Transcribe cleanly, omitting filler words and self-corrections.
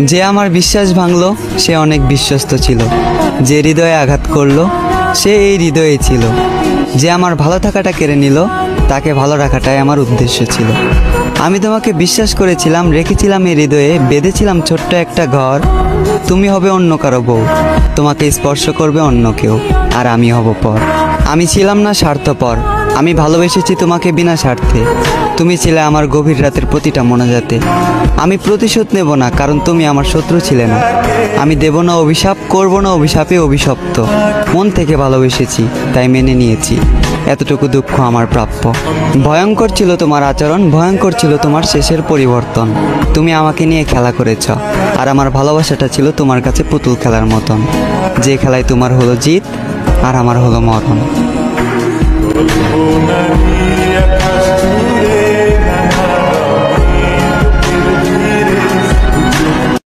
যে আমার বিশ্বাস ভাঙলো সে অনেক বিশ্বস্ত ছিল, যে হৃদয়ে আঘাত করলো সে এই হৃদয়ে ছিল, যে আমার ভালো থাকাটা কেড়ে নিল তাকে ভালো রাখাটাই আমার উদ্দেশ্য ছিল। আমি তোমাকে বিশ্বাস করেছিলাম, রেখেছিলাম এই হৃদয়ে, বেঁধেছিলাম ছোট্ট একটা ঘর। তুমি হবে অন্য কারো বউ, তোমাকে স্পর্শ করবে অন্য কেউ, আর আমি হব পর। আমি ছিলাম না স্বার্থপর, আমি ভালোবেসেছি তোমাকে বিনা স্বার্থে। তুমি ছিলে আমার গভীর রাতের প্রতিটা মোনাজাতে। আমি প্রতিশোধ নেব না, কারণ তুমি আমার শত্রু ছিলে না। আমি দেব না অভিশাপ, করব না অভিশাপে অভিশপ্ত। মন থেকে ভালোবেসেছি, তাই মেনে নিয়েছি। এতটুকু দুঃখ আমার প্রাপ্য। ভয়ঙ্কর ছিল তোমার আচরণ, ভয়ঙ্কর ছিল তোমার শেষের পরিবর্তন। তুমি আমাকে নিয়ে খেলা করেছ, আর আমার ভালোবাসাটা ছিল তোমার কাছে পুতুল খেলার মতন, যে খেলায় তোমার হলো জিত আর আমার হলো মরণ।